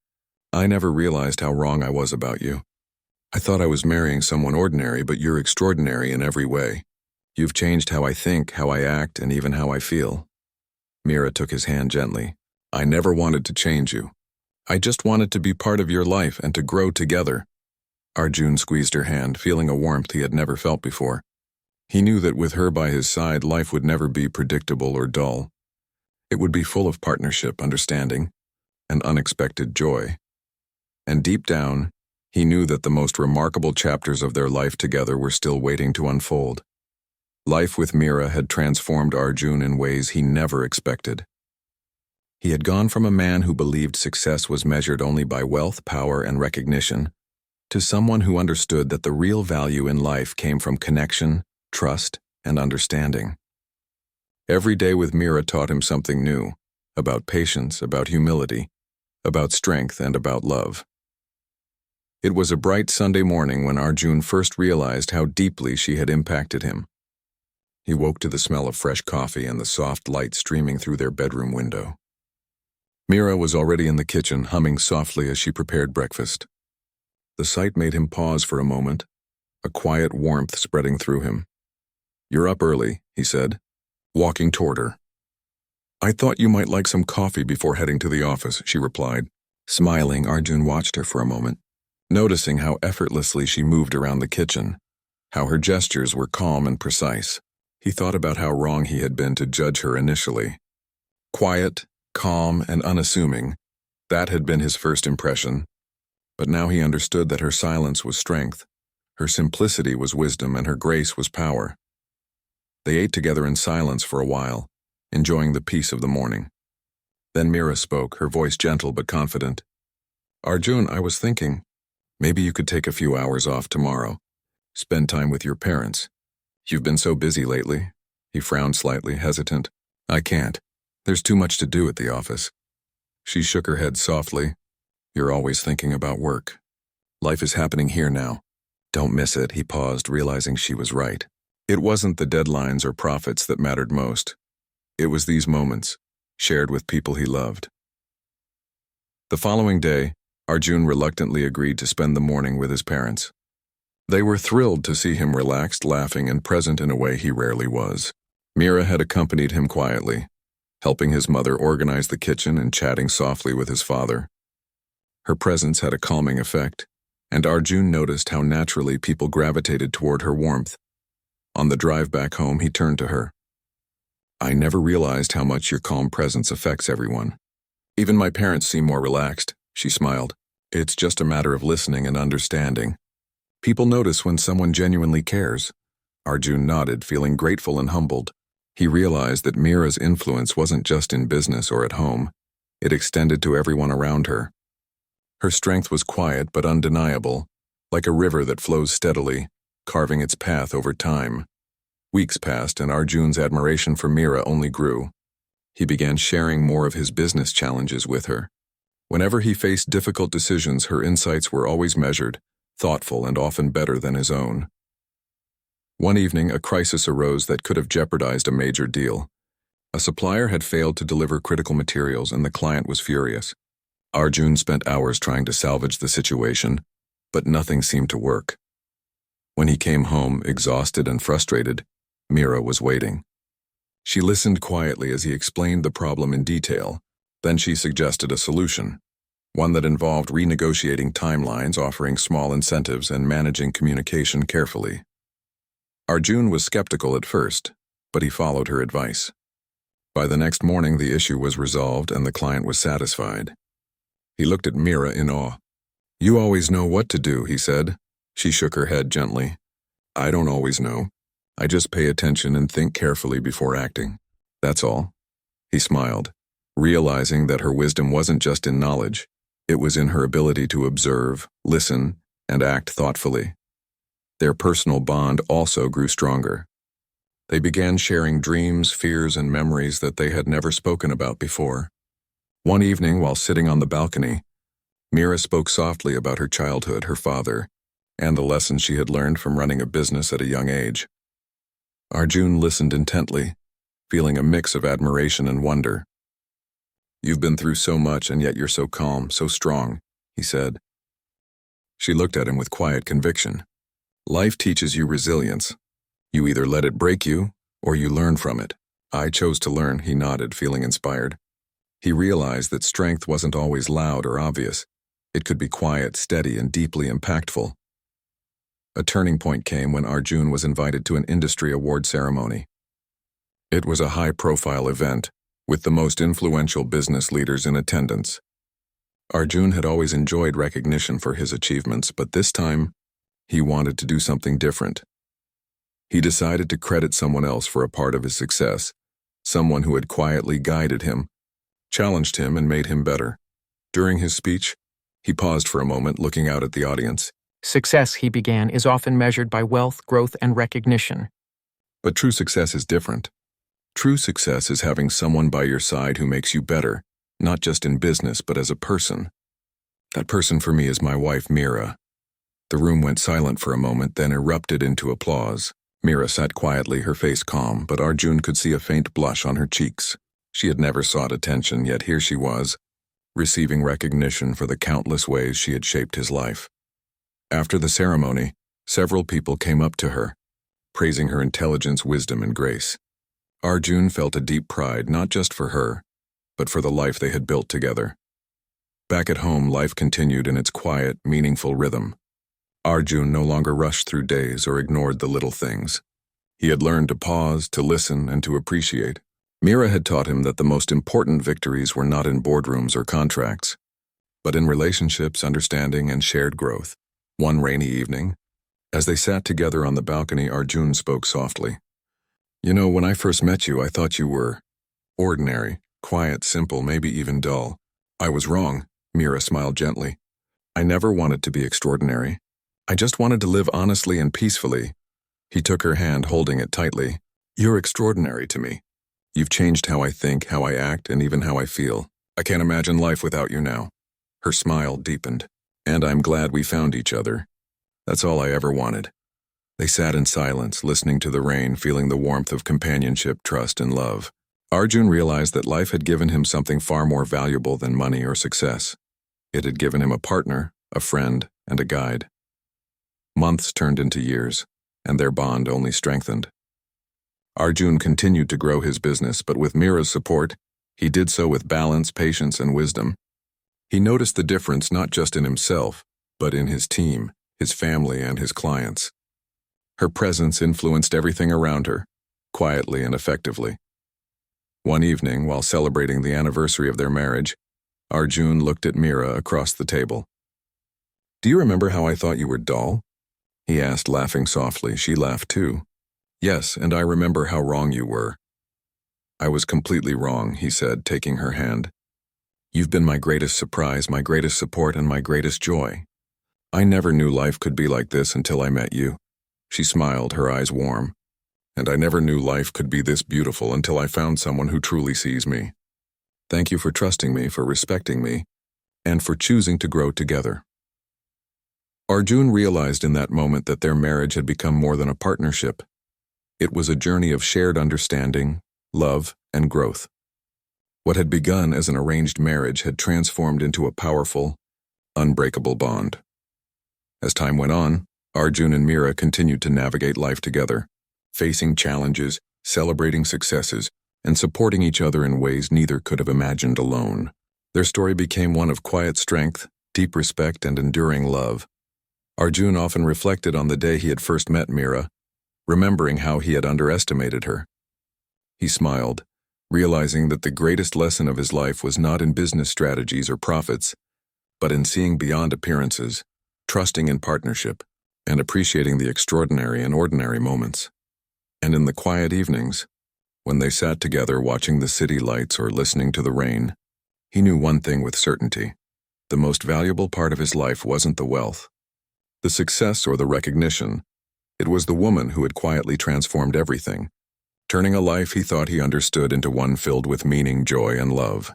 "I never realized how wrong I was about you. I thought I was marrying someone ordinary, but you're extraordinary in every way. You've changed how I think, how I act, and even how I feel. Mira took his hand gently. I never wanted to change you. I just wanted to be part of your life and to grow together. Arjun squeezed her hand, feeling a warmth he had never felt before. He knew that with her by his side, life would never be predictable or dull. It would be full of partnership, understanding, and unexpected joy. And deep down, he knew that the most remarkable chapters of their life together were still waiting to unfold. Life with Mira had transformed Arjun in ways he never expected. He had gone from a man who believed success was measured only by wealth, power, and recognition, to someone who understood that the real value in life came from connection, trust, and understanding. Every day with Mira taught him something new, about patience, about humility, about strength, and about love. It was a bright Sunday morning when Arjun first realized how deeply she had impacted him. He woke to the smell of fresh coffee and the soft light streaming through their bedroom window. Mira was already in the kitchen, humming softly as she prepared breakfast. The sight made him pause for a moment, a quiet warmth spreading through him. You're up early, he said, walking toward her. I thought you might like some coffee before heading to the office, she replied. Smiling, Arjun watched her for a moment, noticing how effortlessly she moved around the kitchen, how her gestures were calm and precise. He thought about how wrong he had been to judge her initially. Quiet, calm, and unassuming, that had been his first impression. But now he understood that her silence was strength, her simplicity was wisdom, and her grace was power. They ate together in silence for a while, enjoying the peace of the morning. Then Mira spoke, her voice gentle but confident. Arjun, I was thinking, maybe you could take a few hours off tomorrow. Spend time with your parents. You've been so busy lately. He frowned slightly, hesitant. I can't. There's too much to do at the office. She shook her head softly. You're always thinking about work. Life is happening here now. Don't miss it, he paused, realizing she was right. It wasn't the deadlines or profits that mattered most. It was these moments, shared with people he loved. The following day, Arjun reluctantly agreed to spend the morning with his parents. They were thrilled to see him relaxed, laughing, and present in a way he rarely was. Mira had accompanied him quietly, helping his mother organize the kitchen and chatting softly with his father. Her presence had a calming effect, and Arjun noticed how naturally people gravitated toward her warmth. On the drive back home, he turned to her. I never realized how much your calm presence affects everyone. Even my parents seem more relaxed, she smiled. It's just a matter of listening and understanding. People notice when someone genuinely cares. Arjun nodded, feeling grateful and humbled. He realized that Mira's influence wasn't just in business or at home. It extended to everyone around her. Her strength was quiet but undeniable, like a river that flows steadily, carving its path over time. Weeks passed and Arjun's admiration for Mira only grew. He began sharing more of his business challenges with her. Whenever he faced difficult decisions, her insights were always measured, thoughtful, and often better than his own. One evening, a crisis arose that could have jeopardized a major deal. A supplier had failed to deliver critical materials and the client was furious. Arjun spent hours trying to salvage the situation, but nothing seemed to work. When he came home, exhausted and frustrated, Mira was waiting. She listened quietly as he explained the problem in detail. Then she suggested a solution, one that involved renegotiating timelines, offering small incentives, and managing communication carefully. Arjun was skeptical at first, but he followed her advice. By the next morning, the issue was resolved and the client was satisfied. He looked at Mira in awe. You always know what to do, he said. She shook her head gently. I don't always know. I just pay attention and think carefully before acting. That's all. He smiled, realizing that her wisdom wasn't just in knowledge. It was in her ability to observe, listen, and act thoughtfully. Their personal bond also grew stronger. They began sharing dreams, fears, and memories that they had never spoken about before. One evening, while sitting on the balcony, Mira spoke softly about her childhood, her father, and the lessons she had learned from running a business at a young age. Arjun listened intently, feeling a mix of admiration and wonder. You've been through so much, and yet you're so calm, so strong, he said. She looked at him with quiet conviction. Life teaches you resilience. You either let it break you, or you learn from it. I chose to learn, he nodded, feeling inspired. He realized that strength wasn't always loud or obvious. It could be quiet, steady, and deeply impactful. A turning point came when Arjun was invited to an industry award ceremony. It was a high-profile event, with the most influential business leaders in attendance. Arjun had always enjoyed recognition for his achievements, but this time, he wanted to do something different. He decided to credit someone else for a part of his success, someone who had quietly guided him, challenged him, and made him better. During his speech, he paused for a moment, looking out at the audience. Success, he began, is often measured by wealth, growth, and recognition. But true success is different. True success is having someone by your side who makes you better, not just in business, but as a person. That person for me is my wife, Mira. The room went silent for a moment, then erupted into applause. Mira sat quietly, her face calm, but Arjun could see a faint blush on her cheeks. She had never sought attention, yet here she was, receiving recognition for the countless ways she had shaped his life. After the ceremony, several people came up to her, praising her intelligence, wisdom, and grace. Arjun felt a deep pride, not just for her, but for the life they had built together. Back at home, life continued in its quiet, meaningful rhythm. Arjun no longer rushed through days or ignored the little things. He had learned to pause, to listen, and to appreciate. Mira had taught him that the most important victories were not in boardrooms or contracts, but in relationships, understanding, and shared growth. One rainy evening, as they sat together on the balcony, Arjun spoke softly. You know, when I first met you, I thought you were ordinary, quiet, simple, maybe even dull. I was wrong, Mira smiled gently. I never wanted to be extraordinary. I just wanted to live honestly and peacefully. He took her hand, holding it tightly. You're extraordinary to me. You've changed how I think, how I act, and even how I feel. I can't imagine life without you now. Her smile deepened. And I'm glad we found each other. That's all I ever wanted. They sat in silence, listening to the rain, feeling the warmth of companionship, trust, and love. Arjun realized that life had given him something far more valuable than money or success. It had given him a partner, a friend, and a guide. Months turned into years, and their bond only strengthened. Arjun continued to grow his business, but with Mira's support, he did so with balance, patience, and wisdom. He noticed the difference not just in himself, but in his team, his family, and his clients. Her presence influenced everything around her, quietly and effectively. One evening, while celebrating the anniversary of their marriage, Arjun looked at Mira across the table. Do you remember how I thought you were dull? He asked, laughing softly. She laughed too. Yes, and I remember how wrong you were. I was completely wrong, he said, taking her hand. You've been my greatest surprise, my greatest support, and my greatest joy. I never knew life could be like this until I met you. She smiled, her eyes warm. And I never knew life could be this beautiful until I found someone who truly sees me. Thank you for trusting me, for respecting me, and for choosing to grow together. Arjun realized in that moment that their marriage had become more than a partnership. It was a journey of shared understanding, love, and growth. What had begun as an arranged marriage had transformed into a powerful, unbreakable bond. As time went on, Arjun and Mira continued to navigate life together, facing challenges, celebrating successes, and supporting each other in ways neither could have imagined alone. Their story became one of quiet strength, deep respect, and enduring love. Arjun often reflected on the day he had first met Mira, remembering how he had underestimated her. He smiled, realizing that the greatest lesson of his life was not in business strategies or profits, but in seeing beyond appearances, trusting in partnership, and appreciating the extraordinary and ordinary moments. And in the quiet evenings, when they sat together watching the city lights or listening to the rain, he knew one thing with certainty. The most valuable part of his life wasn't the wealth, the success, or the recognition. It was the woman who had quietly transformed everything, turning a life he thought he understood into one filled with meaning, joy, and love.